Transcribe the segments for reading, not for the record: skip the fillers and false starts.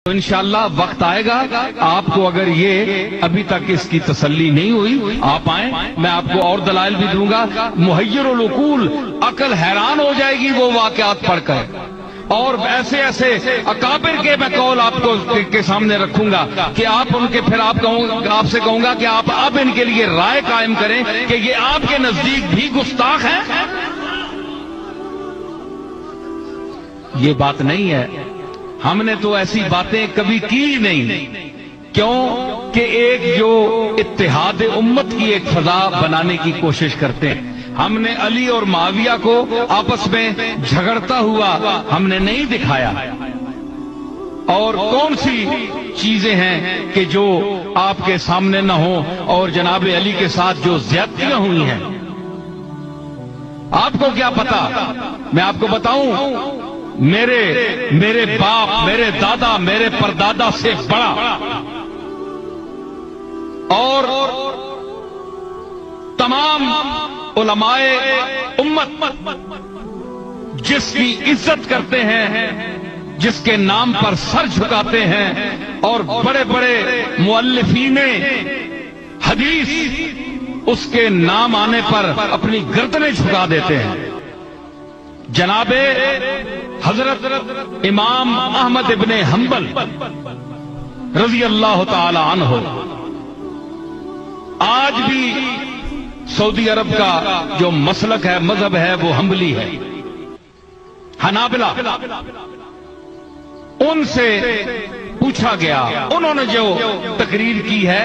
انشاءاللہ وقت آئے گا آپ کو، اگر یہ ابھی تک اس کی تسلی نہیں ہوئی، آپ آئیں، میں آپ کو اور دلائل بھی دوں گا۔ محیر العقول، عقل حیران ہو جائے گی وہ واقعات پڑھ کر، اور ایسے ایسے اکابر کے میں قول آپ کو کے سامنے رکھوں گا کہ آپ ان کے پھر آپ سے کہوں گا کہ آپ اب ان کے لیے رائے قائم کریں کہ یہ آپ کے نزدیک بھی گستاخ ہیں۔ یہ بات نہیں ہے، ہم نے تو ایسی باتیں کبھی کی نہیں، کیوں کہ ایک جو اتحاد امت کی ایک فضا بنانے کی کوشش کرتے ہیں۔ ہم نے علی اور معاویہ کو آپس میں جھگڑتا ہوا ہم نے نہیں دکھایا، اور کون سی چیزیں ہیں کہ جو آپ کے سامنے نہ ہوں، اور جناب علی کے ساتھ جو زیادتیاں ہوئی ہیں آپ کو کیا پتا؟ میں آپ کو بتاؤں، میرے باپ، میرے دادا، میرے پردادا سے بڑا اور تمام علماء امت جس کی عزت کرتے ہیں، جس کے نام پر سر جھکاتے ہیں، اور بڑے بڑے مؤلفین حدیث اس کے نام آنے پر اپنی گردنیں جھکا دیتے ہیں، جناب حضرت امام احمد ابن حنبل رضی اللہ تعالی عنہ آج بھی سعودی عرب کا جو مسلک ہے، مذہب ہے، وہ حنبلی ہے، حنابلہ۔ ان سے پوچھا گیا، انہوں نے جو تقریر کی ہے،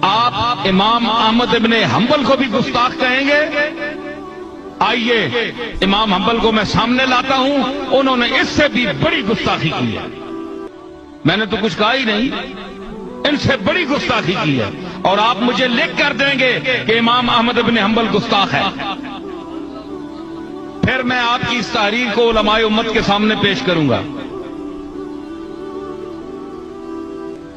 آپ امام احمد ابن حنبل کو بھی گستاخ کہیں گے؟ آئیے امام حنبل کو میں سامنے لاتا ہوں، انہوں نے اس سے بھی بڑی گستاخی کی ہے۔ میں نے تو کچھ کہا ہی نہیں، ان سے بڑی گستاخی کی ہے، اور آپ مجھے لکھ کر دیں گے کہ امام احمد ابن حنبل گستاخ ہے، پھر میں آپ کی اس تحریر کو علماء امت کے سامنے پیش کروں گا۔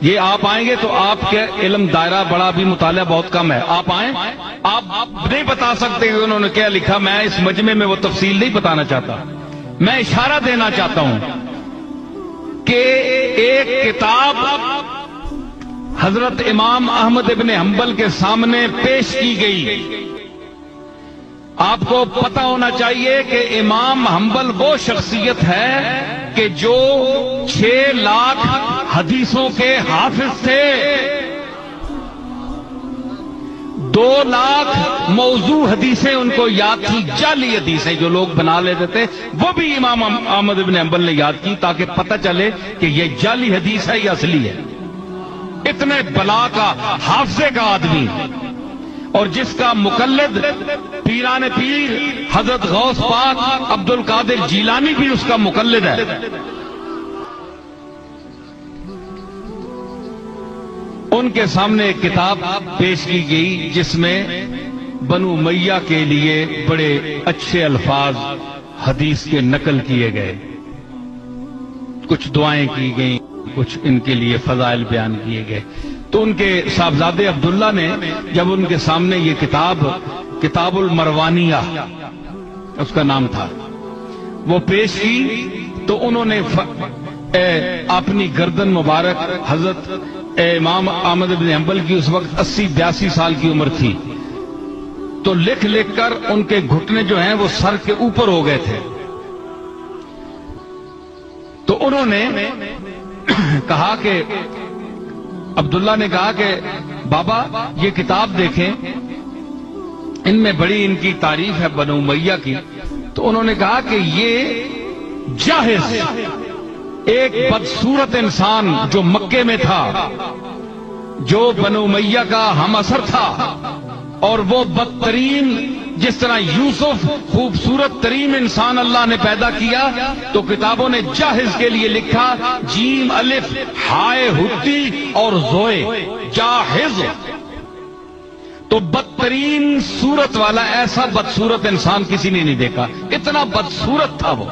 یہ آپ آئیں گے تو آپ کے علم دائرہ بڑا بھی، مطالعہ بہت کم ہے، آپ آئیں، آپ نہیں بتا سکتے کہ انہوں نے کیا لکھا۔ میں اس مجمع میں وہ تفصیل نہیں بتانا چاہتا، میں اشارہ دینا چاہتا ہوں کہ ایک کتاب حضرت امام احمد ابن حنبل کے سامنے پیش کی گئی۔ آپ کو پتہ ہونا چاہیے کہ امام حنبل وہ شخصیت ہے کہ جو 6 لاکھ حدیثوں کے حافظ تھے، 2 لاکھ موضوع حدیثیں ان کو یاد تھی، جعلی حدیثیں جو لوگ بنا لیتے تھے، وہ بھی امام احمد ابن حنبل نے یاد کی، تاکہ پتہ چلے کہ یہ جعلی حدیث ہے یا اصلی ہے۔ اتنے بلا کا، حافظے کا آدمی، اور جس کا مقلد پیران پیر حضرت غوث پاک عبد القادر جیلانی بھی اس کا مقلد ہے۔ ان کے سامنے ایک کتاب پیش کی گئی جس میں بنو امیہ کے لیے بڑے اچھے الفاظ حدیث کے نقل کیے گئے، کچھ دعائیں کی گئیں، کچھ ان کے لیے فضائل بیان کیے گئے۔ تو ان کے صاحبزادے عبداللہ نے جب ان کے سامنے یہ کتاب المروانیہ اس کا نام تھا، وہ پیش کی، تو انہوں نے اپنی گردن مبارک، حضرت امام احمد بن حنبل کی اس وقت 80-82 سال کی عمر تھی، تو لکھ لکھ کر ان کے گھٹنے جو ہیں وہ سر کے اوپر ہو گئے تھے۔ تو انہوں نے کہا کہ عبداللہ نے کہا کہ بابا یہ کتاب دیکھیں، ان میں بڑی ان کی تعریف ہے بنو امیہ کی۔ تو انہوں نے کہا کہ یہ جاہز، ایک بدصورت انسان جو مکے میں تھا، جو بنو امیہ کا ہم اثر تھا، اور وہ بدترین، جس طرح یوسف خوبصورت ترین انسان اللہ نے پیدا کیا، تو کتابوں نے جاہز کے لیے لکھا جیم الف ہائے ہتی اور زوئے، جاہز۔ تو بدترین صورت والا، ایسا بدصورت انسان کسی نے نہیں دیکھا، اتنا بدصورت تھا وہ۔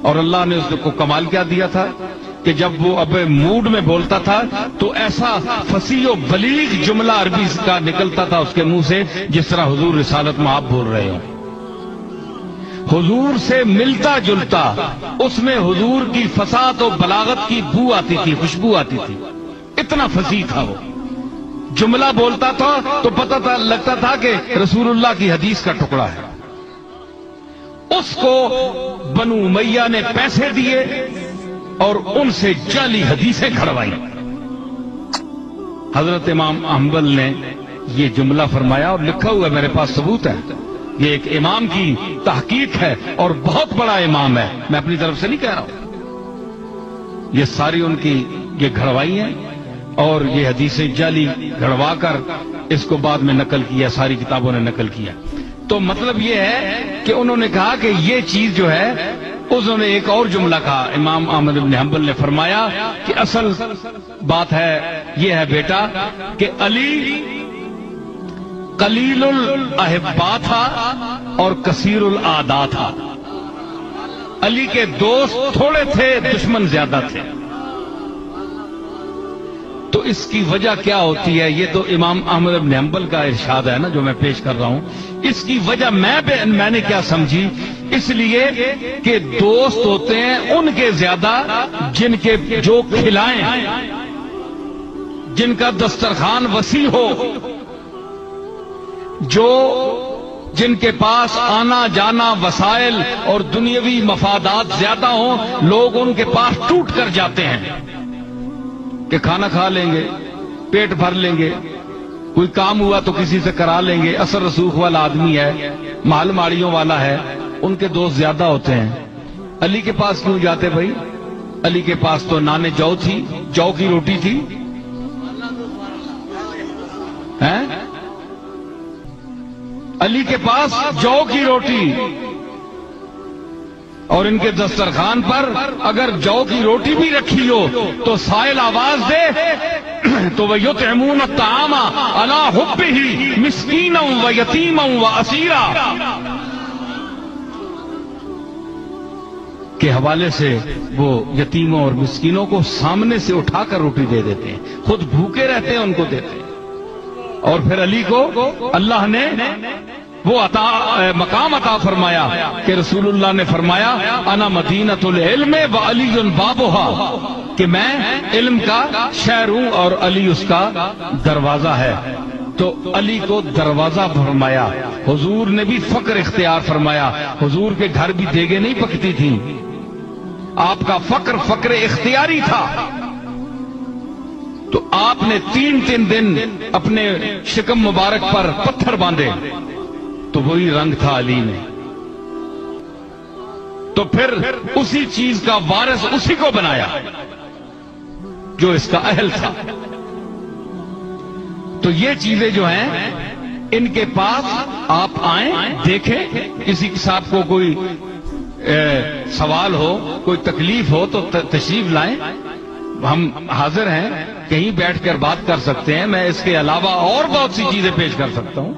اور اللہ نے اس کو کمال کیا دیا تھا کہ جب وہ اب موڈ میں بولتا تھا تو ایسا فصیح و بلیغ جملہ عربی کا نکلتا تھا اس کے منہ سے، جس طرح حضور رسالت میں آپ بول رہے ہو۔ حضور سے ملتا جلتا، اس میں حضور کی فصاحت و بلاغت کی بو آتی تھی، خوشبو آتی تھی، اتنا فصیح تھا وہ. جملہ بولتا تھا تو پتہ تھا، لگتا تھا کہ رسول اللہ کی حدیث کا ٹکڑا ہے. اس کو بنو امیہ نے پیسے دیے اور ان سے جعلی حدیثیں کھڑوائی. حضرت امام حنبل نے یہ جملہ فرمایا اور لکھا ہوا ہے، میرے پاس ثبوت ہے. یہ ایک امام کی تحقیق ہے اور بہت بڑا امام ہے، میں اپنی طرف سے نہیں کہہ رہا ہوں. یہ ساری ان کی یہ گھڑوائی ہیں اور یہ حدیثیں جعلی گھڑوا کر اس کو بعد میں نقل کیا، ساری کتابوں نے نقل کیا. تو مطلب یہ ہے کہ انہوں نے کہا کہ یہ چیز جو ہے، انہوں نے ایک اور جملہ کہا. امام احمد بن حنبل نے فرمایا کہ اصل بات ہے یہ ہے بیٹا کہ علی قلیل الاحبا تھا اور کثیر الاعداء تھا. علی کے دوست تھوڑے تھے، دشمن زیادہ تھے. تو اس کی وجہ کیا ہوتی ہے؟ یہ تو امام احمد بن حنبل کا ارشاد ہے نا جو میں پیش کر رہا ہوں. اس کی وجہ میں نے کیا سمجھی؟ اس لیے کہ دوست ہوتے ہیں ان کے زیادہ جن کے جو کھلائیں، جن کا دسترخوان وسیع ہو، جو جن کے پاس آنا جانا وسائل اور دنیاوی مفادات زیادہ ہوں، لوگ ان کے پاس ٹوٹ کر جاتے ہیں کہ کھانا کھا لیں گے، پیٹ بھر لیں گے، کوئی کام ہوا تو کسی سے کرا لیں گے، اثر رسوخ والا آدمی ہے، مال ماڑیوں والا ہے، ان کے دوست زیادہ ہوتے ہیں. علی کے پاس کیوں جاتے بھائی؟ علی کے پاس تو نان جو تھی، جو کی روٹی تھی. علی کے پاس جو کی روٹی، اور ان کے دسترخوان پر اگر جو کی روٹی بھی رکھی ہو تو سائل آواز دے تو وَيُطْعِمُونَ الطَّعَامَ عَلَىٰ حُبِّهِ مِسْكِينًا وَيَتِيمًا وَأَسِيرًا کے حوالے سے وہ یتیموں اور مسکینوں کو سامنے سے اٹھا کر روٹی دے دیتے ہیں، خود بھوکے رہتے ہیں ان کو دیتے ہیں. اور پھر علی کو اللہ نے وہ مقام عطا فرمایا کہ رسول اللہ نے فرمایا انا مدینۃ العلم وعلی بابها، کہ میں علم کا شہر ہوں اور علی اس کا دروازہ ہے. تو علی کو دروازہ فرمایا. حضور نے بھی فقر اختیار فرمایا. حضور کے گھر بھی دیگیں نہیں پکتی تھیں، آپ کا فقر اختیاری تھا. تو آپ نے 3 دن اپنے شکم مبارک پر پتھر باندھے تو وہی رنگ تھا علی میں. تو پھر اسی چیز کا وارث اسی کو بنایا جو اس کا اہل تھا. تو یہ چیزیں جو ہیں ان کے پاس آپ آئیں، دیکھیں. کسی صاحب کو کوئی سوال ہو، کوئی تکلیف ہو تو تشریف لائیں، ہم حاضر ہیں، کہیں بیٹھ کر بات کر سکتے ہیں. میں اس کے علاوہ اور بہت سی چیزیں پیش کر سکتا ہوں.